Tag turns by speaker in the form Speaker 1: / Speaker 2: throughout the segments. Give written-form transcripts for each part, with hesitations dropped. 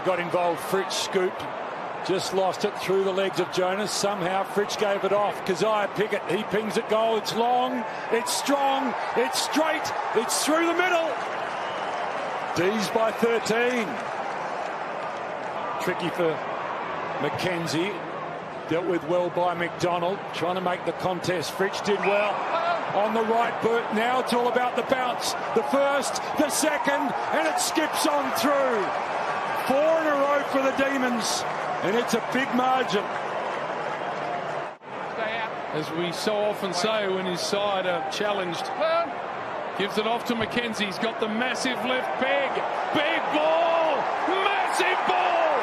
Speaker 1: got involved. Fritsch scooped. Just lost it through the legs of Jonas. Somehow Fritsch gave it off. Keziah Pickett, he pings it goal. It's long, it's strong, it's straight, it's through the middle. D's by 13. Tricky for McKenzie. Dealt with well by McDonald. Trying to make the contest. Fritsch did well on the right boot. Now it's all about the bounce. The first, the second, and it skips on through. 4 in a row for the Demons. And it's a big margin.
Speaker 2: As we so often say when his side are challenged. Gives it off to McKenzie. He's got the massive left peg. Big ball! Massive ball!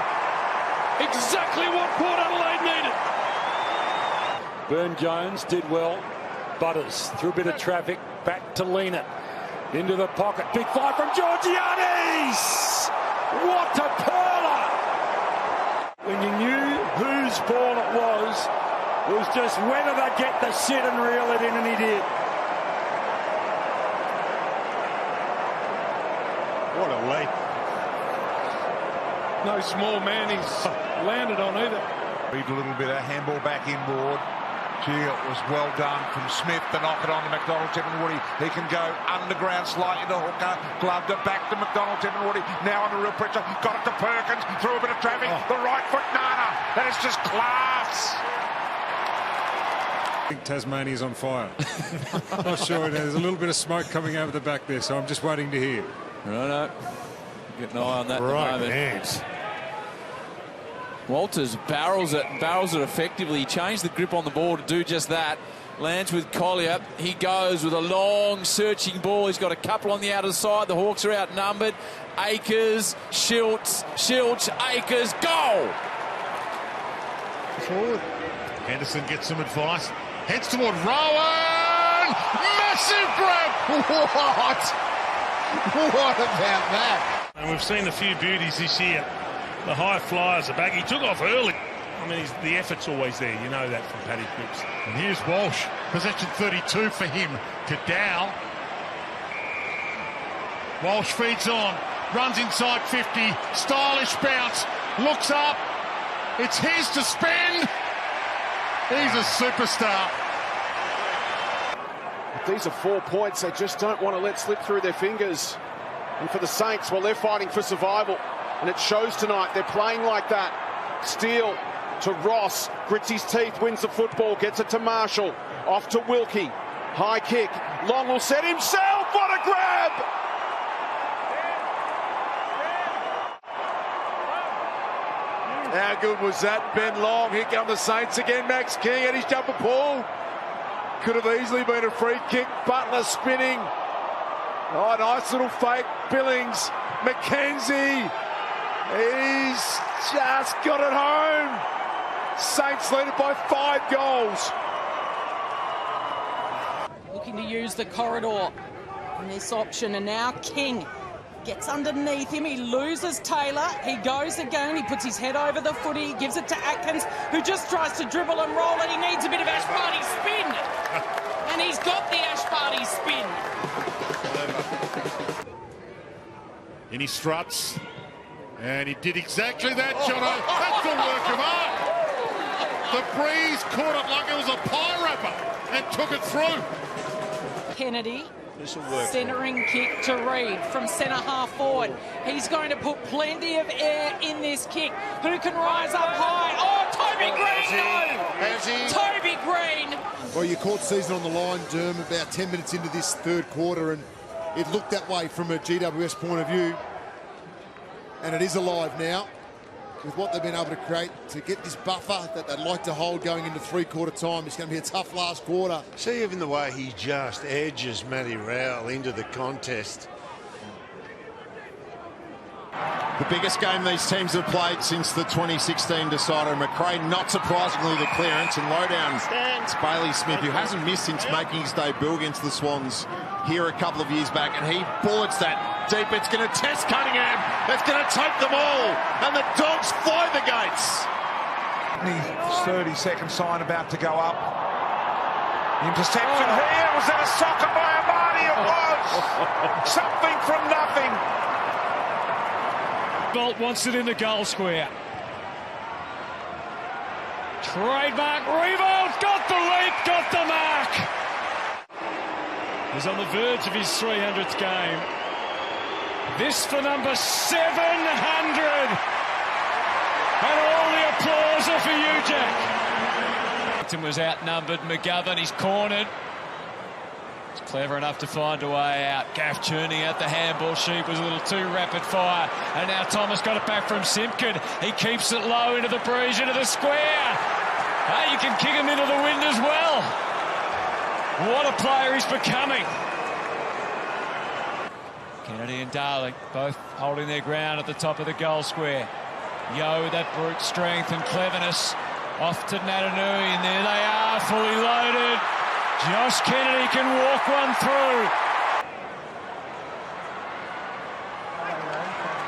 Speaker 2: Exactly what Port Adelaide needed.
Speaker 1: Burne-Jones did well. Butters through a bit of traffic. Back to Lena. Into the pocket. Big fly from Georgiades! What a perler! When you knew whose ball it was just whether they'd get the sit and reel it in, and he did.
Speaker 3: What a leap.
Speaker 2: No small man he's landed on either.
Speaker 3: Read a little bit of handball back inboard. Gee, it was well done from Smith to knock it on to McDonald. Tippenwoody, he can go underground slightly to Hooker. Gloved it back to McDonald. Tippenwoody now under real pressure. Got it to Perkins. Through a bit of traffic. The right foot, Nana. That is just class.
Speaker 4: I think Tasmania's on fire. Not sure. There's a little bit of smoke coming over the back there, so I'm just waiting to hear.
Speaker 5: Righto. Get an eye on that
Speaker 4: Right,
Speaker 5: at the moment.
Speaker 4: hands.
Speaker 5: Walters barrels it effectively. He changed the grip on the ball to do just that. Lands with Collier. He goes with a long searching ball. He's got a couple on the outer side. The Hawks are outnumbered. Akers, Schiltz, Akers, goal!
Speaker 6: Forward. Henderson gets some advice. Heads toward Rowan! Massive grab! What about that?
Speaker 7: And we've seen a few beauties this year. The high flyers are back. He took off early. I mean, the effort's always there. You know that from Paddy Cripps.
Speaker 6: And here's Walsh. Possession 32 for him to Dow. Walsh feeds on. Runs inside 50. Stylish bounce. Looks up. It's his to spend. He's a superstar.
Speaker 8: These are 4 points they just don't want to let slip through their fingers. And for the Saints, well, they're fighting for survival. And it shows tonight. They're playing like that. Steele to Ross. Grits his teeth, wins the football, gets it to Marshall. Off to Wilkie. High kick. Long will set himself. What a grab! How good was that, Ben Long? Here come the Saints again. Max King at his jumper pull. Could have easily been a free kick. Butler spinning. Oh, nice little fake. Billings. McKenzie. He's just got it home. Saints lead it by 5 goals.
Speaker 9: Looking to use the corridor in this option, and now King gets underneath him. He loses Taylor. He goes again. He puts his head over the footy. Gives it to Atkins, who just tries to dribble and roll, and he needs a bit of Ash Barty's spin. And he's got the Ash Barty spin.
Speaker 6: In he struts. And he did exactly that, Jono. That's the work of art. The breeze caught it like it was a pie wrapper and took it through.
Speaker 9: Kennedy, centering kick to Reid from centre half forward. He's going to put plenty of air in this kick. Who can rise up high? Oh, Toby Green, no! Toby Green!
Speaker 10: Well, you caught season on the line, Derm, about 10 minutes into this third quarter, and it looked that way from a GWS point of view. And it is alive now with what they've been able to create to get this buffer that they'd like to hold going into three-quarter time. It's going to be a tough last quarter.
Speaker 11: See even the way he just edges Matty Rowell into the contest.
Speaker 12: The biggest game these teams have played since the 2016 decider. McRae, not surprisingly, the clearance, and low down it's Bailey Smith, who hasn't missed since making his debut against the Swans here a couple of years back, and he bullets that deep. It's going to test Cunningham. It's going to take them all, and the Dogs fly the gates.
Speaker 3: 30-second sign about to go up. Interception here. Was that a soccer by Amani? It was. Something from nothing.
Speaker 2: Bolt wants it in the goal square. Trademark Revolt, got the leap, got the mark. He's on the verge of his 300th game. This for number 700. And all the applause are for you, Jack. Was outnumbered. McGovern, he's cornered. He's clever enough to find a way out. Gaff churning out the handball sheet, was a little too rapid fire. And now Thomas got it back from Simpkin. He keeps it low into the breeze, into the square. Hey, you can kick him into the wind as well. What a player he's becoming. Kennedy and Darling both holding their ground at the top of the goal square. Yo with that brute strength and cleverness. Off to Natanui, and there they are, fully loaded. Josh Kennedy can walk one through.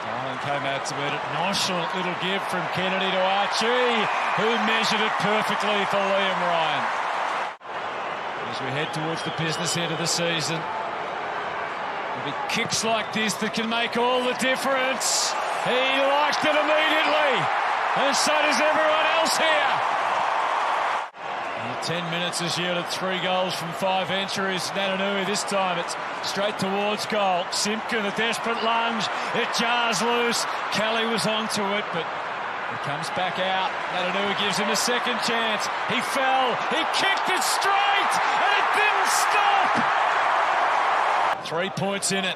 Speaker 2: Darling came out to meet it. Nonchalant little give from Kennedy to Archie, who measured it perfectly for Liam Ryan. As we head towards the business end of the season, there'll be kicks like this that can make all the difference. He liked it immediately, and so does everyone else here. In 10 minutes has yielded 3 goals from 5 entries. Natanui this time, it's straight towards goal. Simpkin, a desperate lunge. It jars loose. Kelly was onto it, but it comes back out. Natanui gives him a second chance. He fell. He kicked it straight, and it didn't stop. 3 points in it.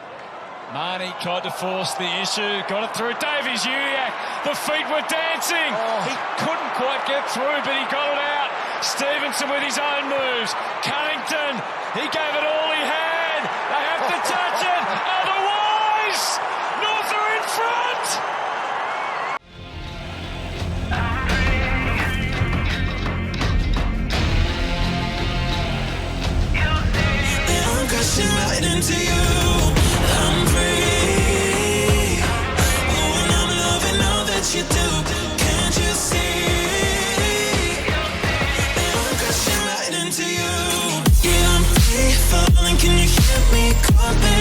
Speaker 2: Marnie tried to force the issue, got it through. Davies Uniac, the feet were dancing. He couldn't quite get through, but he got it out. Stevenson with his own moves. Cunnington, he gave it all he had. They have to touch it, otherwise North are in front.
Speaker 13: I'm gushing right into you. I'm free. Oh, and I'm loving all that you do. Can't you see? I'm gushing right into you. Yeah, I'm free falling. Can you hear me calling?